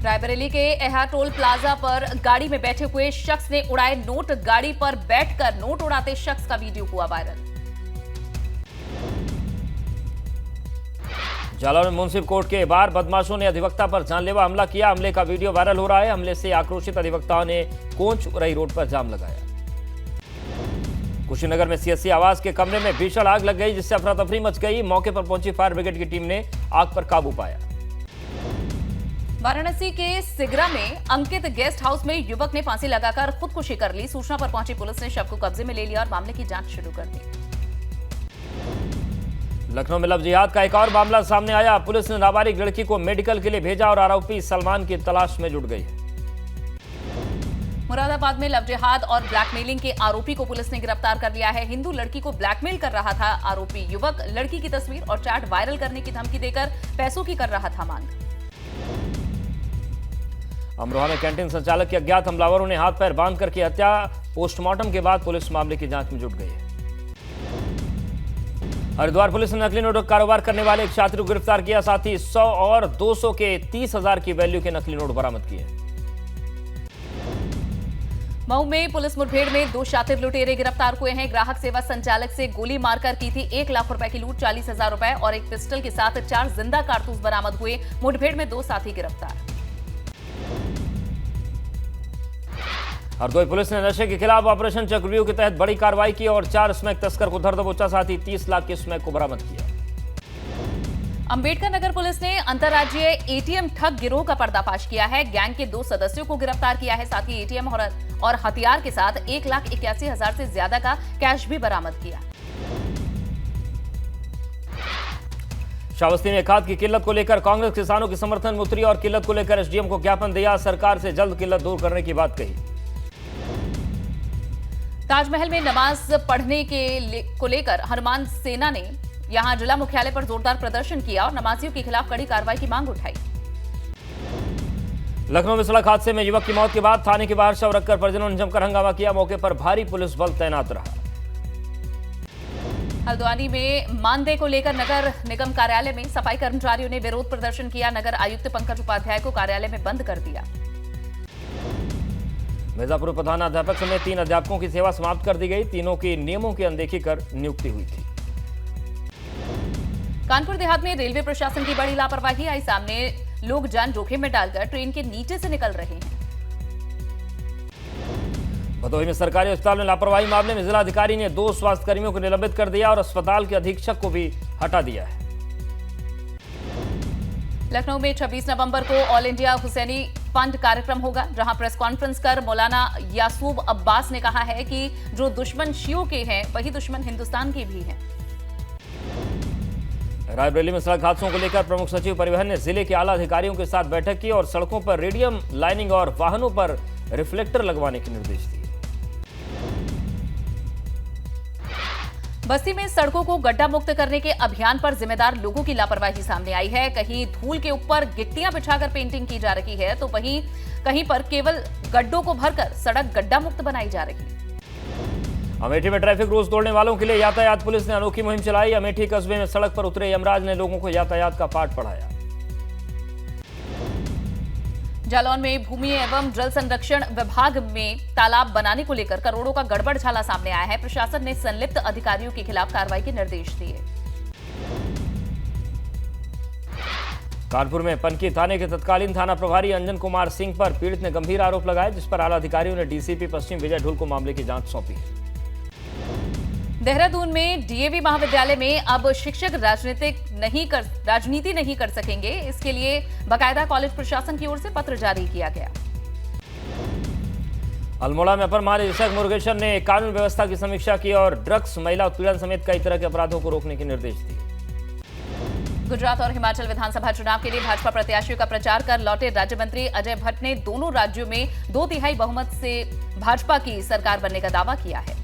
रायबरेली के एहा toll plaza पर गाड़ी में बैठे हुए शख्स ने उड़ाए नोट। गाड़ी पर बैठकर नोट उड़ाते शख्स का वीडियो हुआ वायरल। जालौन में मुंसिफ कोर्ट के बाहर बदमाशों ने अधिवक्ता पर जानलेवा हमला किया। हमले का वीडियो वायरल हो रहा है। हमले से आक्रोशित अधिवक्ताओं ने कोंच उरई रोड पर जाम लगाया। कुशीनगर में सीएससी आवास के कमरे में भीषण आग लग गई, जिससे अफरा तफरी मच गई। मौके पर पहुंची फायर ब्रिगेड की टीम ने आग पर काबू पाया। वाराणसी के सिगरा में अंकित गेस्ट हाउस में युवक ने फांसी लगाकर खुदकुशी कर ली। सूचना पर पहुंची पुलिस ने शव को कब्जे में ले लिया और मामले की जांच शुरू कर दी। लखनऊ में लव जिहाद का एक और मामला सामने आया। पुलिस ने नाबालिग लड़की को मेडिकल के लिए भेजा और आरोपी सलमान की तलाश में जुट गई। मुरादाबाद में लव जिहाद और ब्लैकमेलिंग के आरोपी को पुलिस ने गिरफ्तार कर लिया है। हिंदू लड़की को ब्लैकमेल कर रहा था आरोपी युवक। लड़की की तस्वीर और चैट वायरल करने की धमकी देकर पैसों की कर रहा था मांग। अमरोहा में कैंटीन संचालक के अज्ञात हमलावरों ने हाथ पैर बांधकर की हत्या। पोस्टमार्टम के बाद पुलिस मामले की जांच में जुट गई है। हरिद्वार पुलिस ने नकली नोट का कारोबार करने वाले एक छात्र को गिरफ्तार किया। साथ ही 100 और 200 के 30,000 की वैल्यू के नकली नोट बरामद किए। मऊ में पुलिस मुठभेड़ में 2 शातिर लुटेरे गिरफ्तार हुए हैं। ग्राहक सेवा संचालक से गोली मारकर की थी 1 लाख रुपए की लूट। 40,000 रुपए और एक पिस्टल के साथ 4 जिंदा कारतूस बरामद हुए। मुठभेड़ में 2 साथी गिरफ्तार। हरदोई पुलिस ने नशे के खिलाफ ऑपरेशन चक्रव्यूह के तहत बड़ी कार्रवाई की और 4 स्मैक तस्कर को धर दबोचा। साथ ही 30 लाख के स्मैक को बरामद किया। अंबेडकर नगर पुलिस ने अंतर्राज्यीय एटीएम ठग गिरोह का पर्दाफाश किया है। गैंग के 2 सदस्यों को गिरफ्तार किया है। साथ ही एटीएम और हथियार के साथ 1,81,000 से ज्यादा का कैश भी बरामद किया। श्रावस्ती में खाद की किल्लत को लेकर कांग्रेस किसानों के समर्थन में उतरी और किल्लत को लेकर एसडीएम को ज्ञापन दिया। सरकार से जल्द किल्लत दूर करने की बात कही। ताजमहल में नमाज पढ़ने को लेकर हनुमान सेना ने यहां जिला मुख्यालय पर जोरदार प्रदर्शन किया और नमाजियों के खिलाफ कड़ी कार्रवाई की मांग उठाई। लखनऊ में सड़क हादसे में युवक की मौत के बाद थाने के बाहर शव रखकर परिजनों ने जमकर हंगामा किया। मौके पर भारी पुलिस बल तैनात रहा। हल्द्वानी में मानदेय को लेकर नगर निगम कार्यालय में सफाई कर्मचारियों ने विरोध प्रदर्शन किया। नगर आयुक्त पंकज उपाध्याय को कार्यालय में बंद कर दिया। मिर्जापुर प्रधानाध्यापक समेत 3 अध्यापकों की सेवा समाप्त कर दी गई। तीनों की नियमों की अनदेखी कर नियुक्ति हुई थी। कानपुर देहात में रेलवे प्रशासन की बड़ी लापरवाही आई सामने। लोग जान जोखिम में डालकर ट्रेन के नीचे से निकल रहे हैं। भदोही में सरकारी अस्पताल में लापरवाही मामले में जिलाधिकारी ने 2 स्वास्थ्यकर्मियों को निलंबित कर दिया और अस्पताल के अधीक्षक को भी हटा दिया है। लखनऊ में 26 नवंबर को ऑल इंडिया हुसैनी फंड कार्यक्रम होगा, जहां प्रेस कॉन्फ्रेंस कर मौलाना यासूब अब्बास ने कहा है कि जो दुश्मन शियों के हैं वही दुश्मन हिंदुस्तान के भी हैं। रायबरेली में सड़क हादसों को लेकर प्रमुख सचिव परिवहन ने जिले के आला अधिकारियों के साथ बैठक की और सड़कों पर रेडियम लाइनिंग और वाहनों पर रिफ्लेक्टर लगवाने के निर्देश दिए। बस्ती में सड़कों को गड्ढा मुक्त करने के अभियान पर जिम्मेदार लोगों की लापरवाही सामने आई है। कहीं धूल के ऊपर गिट्टियां बिछाकर पेंटिंग की जा रही है तो वहीं कहीं पर केवल गड्ढों को भरकर सड़क गड्ढा मुक्त बनाई जा रही है। अमेठी में ट्रैफिक रूल्स तोड़ने वालों के लिए यातायात पुलिस ने अनोखी मुहिम चलाई। अमेठी कस्बे में सड़क पर उतरे यमराज ने लोगों को यातायात का पाठ पढ़ाया। जालौन में भूमि एवं जल संरक्षण विभाग में तालाब बनाने को लेकर करोड़ों का गड़बड़झाला सामने आया है। प्रशासन ने संलिप्त अधिकारियों के खिलाफ कार्रवाई के निर्देश दिए। कानपुर में पनकी थाने के तत्कालीन थाना प्रभारी अंजन कुमार सिंह पर पीड़ित ने गंभीर आरोप लगाए, जिस पर आला अधिकारियों ने डीसीपी पश्चिम विजय ढुल को मामले की जांच सौंपी है। देहरादून में डीएवी महाविद्यालय में अब शिक्षक राजनीति नहीं कर सकेंगे। इसके लिए बाकायदा कॉलेज प्रशासन की ओर से पत्र जारी किया गया। अल्मोड़ा में अपर महानिदेशक मुरुगेशन ने कानून व्यवस्था की समीक्षा की और ड्रग्स, महिला उत्पीड़न समेत कई तरह के अपराधों को रोकने के निर्देश दिए। गुजरात और हिमाचल विधानसभा चुनाव के लिए भाजपा प्रत्याशियों का प्रचार कर लौटे राज्य मंत्री अजय भट्ट ने दोनों राज्यों में 2/3 बहुमत से भाजपा की सरकार बनने का दावा किया है।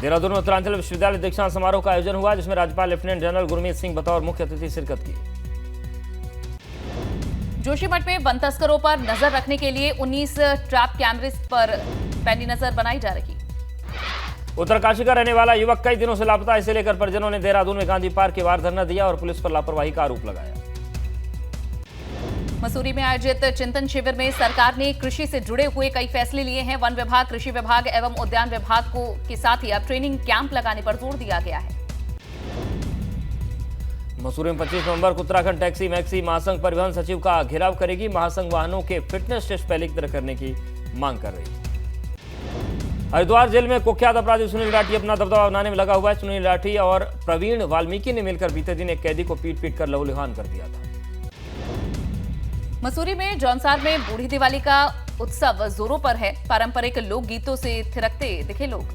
देहरादून में उत्तरांचल विश्वविद्यालय दीक्षांत समारोह का आयोजन हुआ, जिसमें राज्यपाल लेफ्टिनेंट जनरल गुरमीत सिंह बतौर मुख्य अतिथि शिरकत की। जोशीमठ में वन तस्करों पर नजर रखने के लिए 19 ट्रैप कैमरे पर पैनी नजर बनाई जा रही। उत्तरकाशी का रहने वाला युवक कई दिनों से लापता। इसे लेकर परिजनों ने देहरादून में गांधी पार्क के बाहर धरना दिया और पुलिस पर लापरवाही का आरोप लगाया। मसूरी में आयोजित चिंतन शिविर में सरकार ने कृषि से जुड़े हुए कई फैसले लिए हैं। वन विभाग, कृषि विभाग एवं उद्यान विभाग को के साथ ही अब ट्रेनिंग कैंप लगाने पर जोर दिया गया है। मसूरी में 25 नवंबर को उत्तराखंड टैक्सी मैक्सी महासंघ परिवहन सचिव का घेराव करेगी। महासंघ वाहनों के फिटनेस टेस्ट पहले की तरह करने की मांग कर रही है। हरिद्वार जेल में कुख्यात अपराधी सुनील राठी अपना दबदबा बनाने में लगा हुआ है। सुनील राठी और प्रवीण वाल्मीकि ने मिलकर बीते दिन एक कैदी को पीट कर लहूलुहान कर दिया था। मसूरी में जौनसार में बूढ़ी दिवाली का उत्सव जोरों पर है। पारंपरिक लोक गीतों से थिरकते दिखे लोग।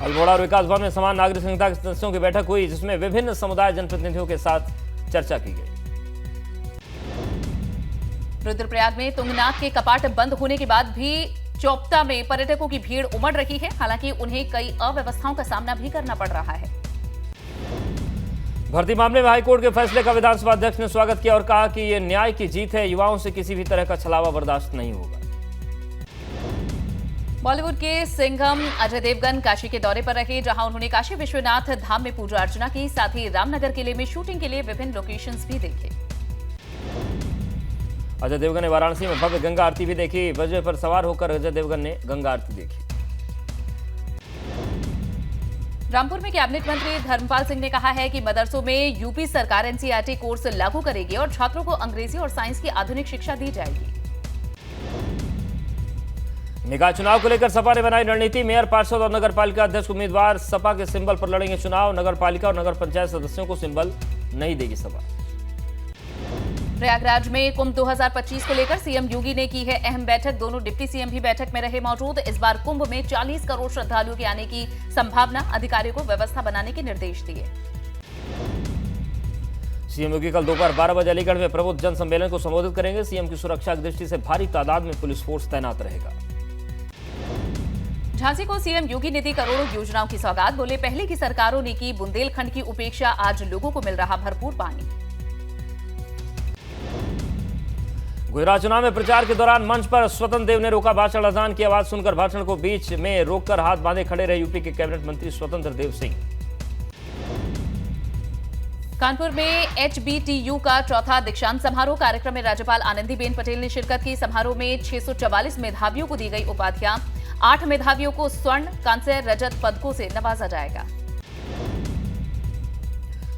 अल्मोड़ा और विकास भवन में समान नागरिक संहिता के सदस्यों की बैठक हुई, जिसमें विभिन्न समुदाय जनप्रतिनिधियों के साथ चर्चा की गई। रुद्रप्रयाग में तुंगनाथ के कपाट बंद होने के बाद भी चौपता में पर्यटकों की भीड़ उमड़ रही है। हालांकि उन्हें कई अव्यवस्थाओं का सामना भी करना पड़ रहा है। भर्ती मामले में हाईकोर्ट के फैसले का विधानसभा अध्यक्ष ने स्वागत किया और कहा कि यह न्याय की जीत है। युवाओं से किसी भी तरह का छलावा बर्दाश्त नहीं होगा। बॉलीवुड के सिंघम अजय देवगन काशी के दौरे पर रहे, जहां उन्होंने काशी विश्वनाथ धाम में पूजा अर्चना की। साथ ही रामनगर किले में शूटिंग के लिए विभिन्न लोकेशंस भी देखे। अजय देवगन ने वाराणसी में भव्य गंगा आरती भी देखी। बजरे पर सवार होकर अजय देवगन ने गंगा आरती देखी। रामपुर में कैबिनेट मंत्री धर्मपाल सिंह ने कहा है कि मदरसों में यूपी सरकार एनसीईआरटी कोर्स लागू करेगी और छात्रों को अंग्रेजी और साइंस की आधुनिक शिक्षा दी जाएगी। निकाय चुनाव को लेकर सपा ने बनाई रणनीति। मेयर, पार्षद और नगर पालिका अध्यक्ष उम्मीदवार सपा के सिंबल पर लड़ेंगे चुनाव। नगर पालिका और नगर पंचायत सदस्यों को सिंबल नहीं देगी सपा। प्रयागराज में कुंभ 2025 को लेकर सीएम योगी ने की है अहम बैठक। दोनों डिप्टी सीएम भी बैठक में रहे मौजूद। इस बार कुंभ में 40 करोड़ श्रद्धालुओं के आने की संभावना। अधिकारियों को व्यवस्था बनाने के निर्देश दिए। सीएम योगी कल दोपहर 12 बजे अलीगढ़ में प्रबुद्ध जन सम्मेलन को संबोधित करेंगे। सीएम की सुरक्षा की दृष्टि से भारी तादाद में पुलिस फोर्स तैनात रहेगा। झांसी को सीएम योगी ने दी करोड़ों योजनाओं की सौगात। बोले, पहले की सरकारों ने की बुंदेलखंड की उपेक्षा, आज लोगों को मिल रहा भरपूर पानी। गुजरात चुनाव में प्रचार के दौरान मंच पर स्वतंत्र देव ने रोका भाषण। अजान की आवाज सुनकर भाषण को बीच में रोककर हाथ बांधे खड़े रहे यूपी के कैबिनेट मंत्री स्वतंत्र देव सिंह। कानपुर में HBTU का चौथा दीक्षांत समारोह। कार्यक्रम में राज्यपाल आनंदीबेन पटेल ने शिरकत की। समारोह में 644 मेधावियों को दी गई उपाधियां। 8 मेधावियों को स्वर्ण, कांस्य, रजत पदकों से नवाजा जाएगा।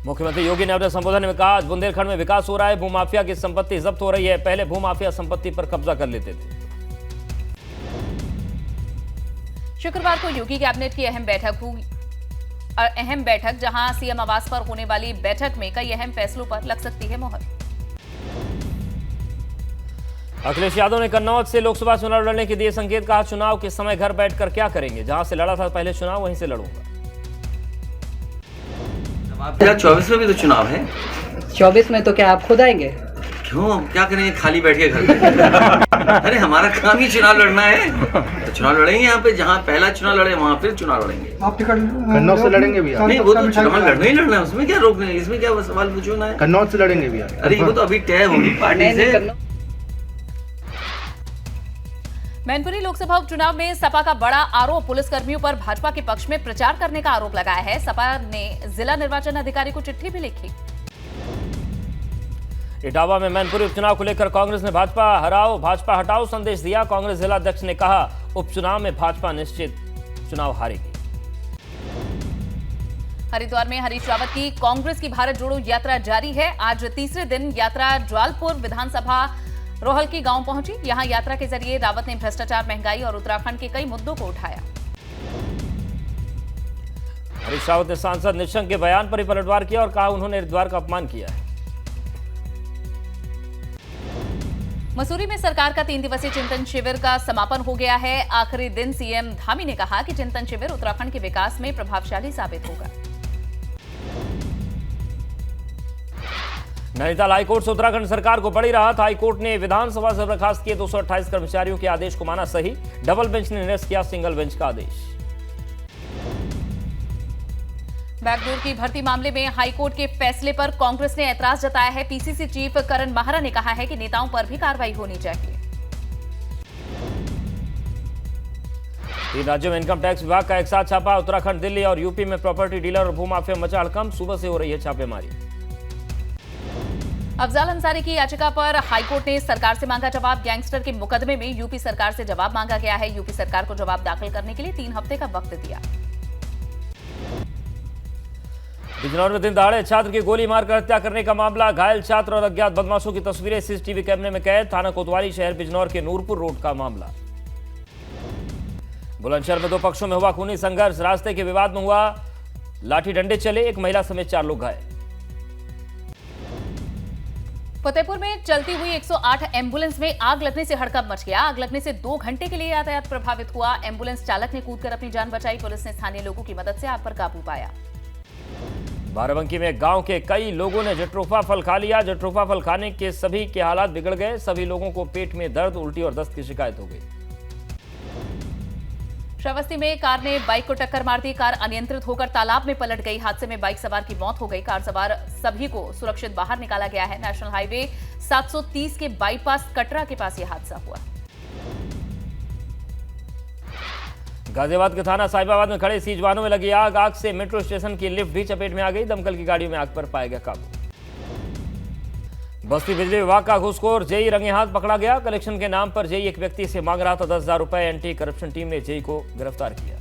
मुख्यमंत्री योगी ने अपने संबोधन में कहा, आज बुंदेलखंड में विकास हो रहा है। भूमाफिया की संपत्ति जब्त हो रही है। पहले भूमाफिया संपत्ति पर कब्जा कर लेते थे। शुक्रवार को योगी कैबिनेट की अहम बैठक जहां सीएम आवास पर होने वाली बैठक में कई अहम फैसलों पर लग सकती है मोहर। अखिलेश यादव ने कन्नौज से लोकसभा चुनाव लड़ने के दिए संकेत। कहा, चुनाव के समय घर बैठकर क्या करेंगे, जहां से लड़ा था पहले चुनाव वहीं से लड़ूंगा। 2024 में भी तो चुनाव है। 24 में तो क्या आप खुद आएंगे? क्यों, क्या करेंगे खाली बैठ के घर पे? अरे हमारा काम ही चुनाव लड़ना है, तो चुनाव लड़ेंगे। यहाँ पे जहाँ पहला चुनाव लड़े वहाँ फिर चुनाव लड़ेंगे। आप कन्नौज से लड़ेंगे भी? नहीं, वो तो चुनाव लड़ना ही लड़ना है, उसमें क्या रोकना है, इसमें क्या सवाल पूछना है। कन्नौज से लड़ेंगे भी? अरे वो तो अभी तय होगी पार्टी से। मैनपुरी लोकसभा उपचुनाव में सपा का बड़ा आरोप। पुलिसकर्मियों पर भाजपा के पक्ष में प्रचार करने का आरोप लगाया है। सपा ने जिला निर्वाचन अधिकारी को चिट्ठी भी लिखी। इटावा में मैनपुरी उपचुनाव को लेकर कांग्रेस ने भाजपा हराओ भाजपा हटाओ संदेश दिया। कांग्रेस जिला अध्यक्ष ने कहा, उपचुनाव में भाजपा निश्चित चुनाव हारेगी। हरिद्वार में हरीश रावत की कांग्रेस की भारत जोड़ो यात्रा जारी है। आज तीसरे दिन यात्रा ज्वालपुर विधानसभा रोहल की गांव पहुंची। यहां यात्रा के जरिए रावत ने भ्रष्टाचार, महंगाई और उत्तराखंड के कई मुद्दों को उठाया। हरीश रावत ने सांसद निशंक के बयान पर ही पलटवार किया और कहा, उन्होंने हरिद्वार का अपमान किया है। मसूरी में सरकार का 3 दिवसीय चिंतन शिविर का समापन हो गया है। आखिरी दिन सीएम धामी ने कहा कि चिंतन शिविर उत्तराखंड के विकास में प्रभावशाली साबित होगा। नैनीताल हाईकोर्ट से उत्तराखंड सरकार को बड़ी राहत। हाईकोर्ट ने विधानसभा से बर्खास्त किए 228 कर्मचारियों के आदेश को माना सही। डबल बेंच ने निरस्त किया सिंगल बेंच का आदेश। बैकडोर की भर्ती मामले में हाईकोर्ट के फैसले पर कांग्रेस ने ऐतराज जताया है। पीसीसी चीफ करण माहरा ने कहा है कि नेताओं पर भी कार्रवाई होनी चाहिए। 3 राज्यों में इनकम टैक्स विभाग का एक साथ छापा। उत्तराखंड, दिल्ली और यूपी में प्रॉपर्टी डीलर और भूमाफिया मचा हड़कंप। सुबह से हो रही है छापेमारी। अफजाल अंसारी की याचिका पर हाईकोर्ट ने सरकार से मांगा जवाब। गैंगस्टर के मुकदमे में यूपी सरकार से जवाब मांगा गया है। यूपी सरकार को जवाब दाखिल करने के लिए 3 हफ्ते का वक्त दिया। बिजनौर में दिन दहाड़े छात्र की गोली मारकर हत्या करने का मामला। घायल छात्र और अज्ञात बदमाशों की तस्वीरें सीसीटीवी कैमरे में कैद। थाना कोतवाली शहर बिजनौर के नूरपुर रोड का मामला। बुलंदशहर में 2 पक्षों में हुआ खूनी संघर्ष। रास्ते के विवाद में हुआ लाठी डंडे चले। एक महिला समेत 4 लोग घायल। फतेहपुर में चलती हुई 108 एम्बुलेंस में आग लगने से हड़कंप मच गया। आग लगने से 2 घंटे के लिए यातायात प्रभावित हुआ। एम्बुलेंस चालक ने कूदकर अपनी जान बचाई। पुलिस ने स्थानीय लोगों की मदद से आग पर काबू पाया। बाराबंकी में गांव के कई लोगों ने जट्रोफा फल खा लिया। जट्रोफा फल खाने के सभी के हालात बिगड़ गए। सभी लोगों को पेट में दर्द, उल्टी और दस्त की शिकायत हो गई। श्रावस्ती में कार ने बाइक को टक्कर मार दी। कार अनियंत्रित होकर तालाब में पलट गई। हादसे में बाइक सवार की मौत हो गई। कार सवार सभी को सुरक्षित बाहर निकाला गया है। नेशनल हाईवे 730 के बाईपास कटरा के पास यह हादसा हुआ। गाजियाबाद के थाना साहिबाबाद में खड़े सीज वाहनों में लगी आग। आग से मेट्रो स्टेशन की लिफ्ट भी चपेट में आ गई। दमकल की गाड़ियों में आग पर पाया गया काबू। बस्ती बिजली विभाग का घूसखोर जेई रंगे हाथ पकड़ा गया। कलेक्शन के नाम पर जेई एक व्यक्ति से मांग रहा था 10,000 रुपए। एंटी करप्शन टीम ने जेई को गिरफ्तार किया।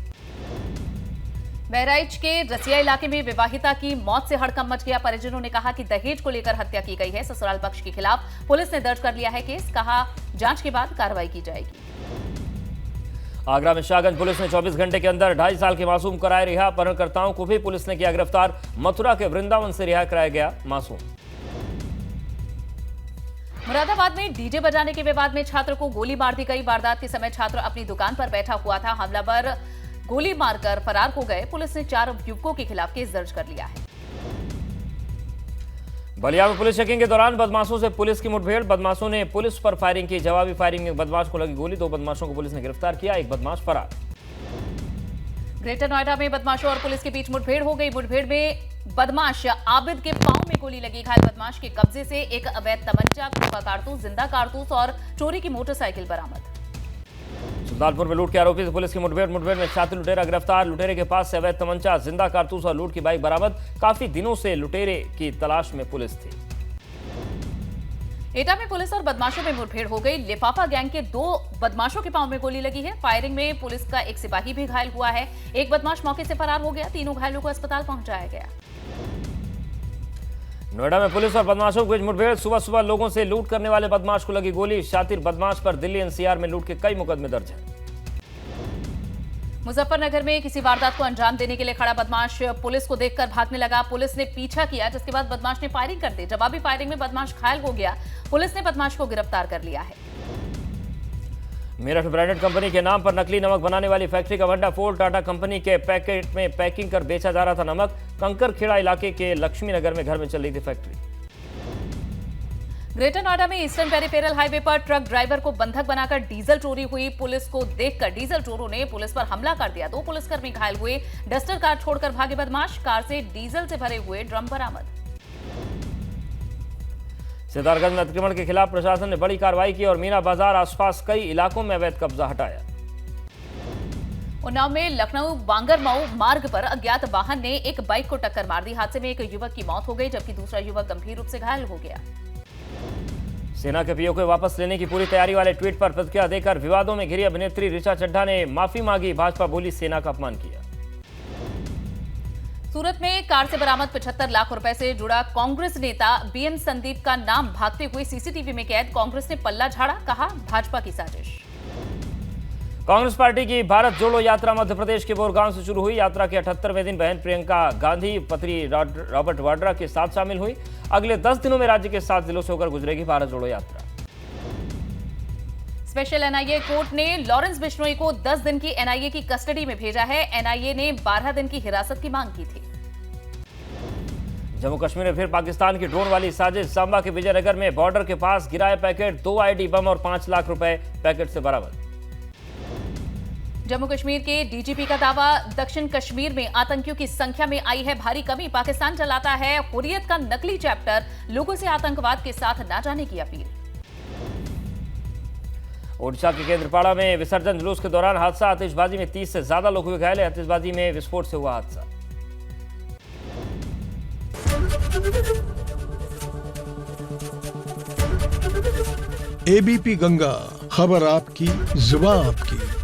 बहराइच के रसिया इलाके में विवाहिता की मौत से हड़कंप मच गया। परिजनों ने कहा कि दहेज को लेकर हत्या की गई है। ससुराल पक्ष के खिलाफ पुलिस ने दर्ज कर लिया है केस। कहा जांच के बाद कार्रवाई की जाएगी। आगरा में शाहगंज पुलिस ने 24 घंटे के अंदर 2.5 साल के मासूम कराए रिहा। अपहरणकर्ताओं को भी पुलिस ने किया गिरफ्तार। मथुरा के वृंदावन से रिहा कराया गया मासूम। मुरादाबाद में डीजे बजाने के विवाद में छात्र को गोली मार दी गई। वारदात के समय छात्र अपनी दुकान पर बैठा हुआ था। हमलावर गोली मारकर फरार हो गए। पुलिस ने 4 युवकों के खिलाफ केस दर्ज कर लिया है। बलिया में पुलिस चेकिंग के दौरान बदमाशों से पुलिस की मुठभेड़। बदमाशों ने पुलिस पर फायरिंग की। जवाबी फायरिंग में बदमाश को लगी गोली। 2 बदमाशों को पुलिस ने गिरफ्तार किया। एक बदमाश फरार। ग्रेटर नोएडा में बदमाशों और पुलिस के बीच मुठभेड़ हो गई। मुठभेड़ में बदमाश आबिद के पांव में गोली लगी। घायल बदमाश के कब्जे से एक अवैध तमंचा, खोखा कारतूस, जिंदा कारतूस और चोरी की मोटरसाइकिल बरामद। सुल्तानपुर में लूट के आरोपी से पुलिस की मुठभेड़ में छात्र लुटेरा गिरफ्तार। लुटेरे के पास से अवैध तमंचा, जिंदा कारतूस और लूट की बाइक बरामद। काफी दिनों से लुटेरे की तलाश में पुलिस थी। एटा में पुलिस और बदमाशों में मुठभेड़ हो गई। लिफाफा गैंग के 2 बदमाशों के पांव में गोली लगी है। फायरिंग में पुलिस का एक सिपाही भी घायल हुआ है। एक बदमाश मौके से फरार हो गया। 3 घायलों को अस्पताल पहुंचाया गया। नोएडा में पुलिस और बदमाशों के बीच मुठभेड़। सुबह सुबह लोगों से लूट करने वाले बदमाश को लगी गोली। शातिर बदमाश पर दिल्ली एनसीआर में लूट के कई मुकदमे दर्ज हैं। मुजफ्फरनगर में किसी वारदात को अंजाम देने के लिए खड़ा बदमाश पुलिस को देखकर भागने लगा। पुलिस ने पीछा किया, जिसके बाद बदमाश ने फायरिंग कर दी। जवाबी फायरिंग में बदमाश घायल हो गया। पुलिस ने बदमाश को गिरफ्तार कर लिया है। मेरठ ब्रांडेड कंपनी के नाम पर नकली नमक बनाने वाली फैक्ट्री का भंडाफोड़। टाटा कंपनी के पैकेट में पैकिंग कर बेचा जा रहा था नमक। कंकरखेड़ा इलाके के लक्ष्मी नगर में घर में चल रही थी फैक्ट्री। ग्रेटर नोएडा में ईस्टर्न पेरिफेरल हाईवे पर ट्रक ड्राइवर को बंधक बनाकर डीजल चोरी हुई। पुलिस को देखकर डीजल चोरों ने पुलिस पर हमला कर दिया। 2 पुलिसकर्मी घायल हुए। डस्टर कार छोड़कर भागे बदमाश। कार से डीजल से भरे हुए ड्रम बरामद। सितारगंज में अतिक्रमण के खिलाफ प्रशासन ने बड़ी कार्रवाई की और मीना बाजार आसपास कई इलाकों में अवैध कब्जा हटाया। उन्नाव में लखनऊ बांगरमऊ मार्ग पर अज्ञात वाहन ने एक बाइक को टक्कर मार दी। हादसे में एक युवक की मौत हो गई, जबकि दूसरा युवक गंभीर रूप से घायल हो गया। सेना के पीओ को वापस लेने की पूरी तैयारी वाले ट्वीट पर प्रतिक्रिया देकर विवादों में घिरी अभिनेत्री ऋचा चड्ढा ने माफी मांगी। भाजपा बोली सेना का अपमान किया। सूरत में कार से बरामद 75 लाख रुपए से जुड़ा कांग्रेस नेता बीएम संदीप का नाम भागते हुए सीसीटीवी में कैद। कांग्रेस ने पल्ला झाड़ा, कहा भाजपा की साजिश। कांग्रेस पार्टी की भारत जोड़ो यात्रा मध्य प्रदेश के बोरगांव से शुरू हुई। यात्रा के 78वें दिन बहन प्रियंका गांधी पति रॉबर्ट वाड्रा के साथ शामिल हुई। अगले 10 दिनों में राज्य के 7 जिलों से होकर गुजरेगी भारत जोड़ो यात्रा। स्पेशल एनआईए कोर्ट ने लॉरेंस बिश्नोई को 10 दिन की एनआईए की कस्टडी में भेजा है। एनआईए ने 12 दिन की हिरासत की मांग की थी। जम्मू कश्मीर में फिर पाकिस्तान की ड्रोन वाली साजिश। सांबा के विजयनगर में बॉर्डर के पास गिराए पैकेट। 2 आईडी बम और 5 लाख रुपए पैकेट से बरामद। जम्मू कश्मीर के डीजीपी का दावा, दक्षिण कश्मीर में आतंकियों की संख्या में आई है भारी कमी। पाकिस्तान चलाता है हुर्रियत का नकली चैप्टर। लोगों से आतंकवाद के साथ न जाने की अपील। ओडिशा के केंद्रपाड़ा में विसर्जन जुलूस के दौरान हादसा। आतिशबाजी में 30 से ज्यादा लोग हुए घायल। आतिशबाजी में विस्फोट से हुआ हादसा। एबीपी गंगा, खबर आपकी, जुबान आपकी।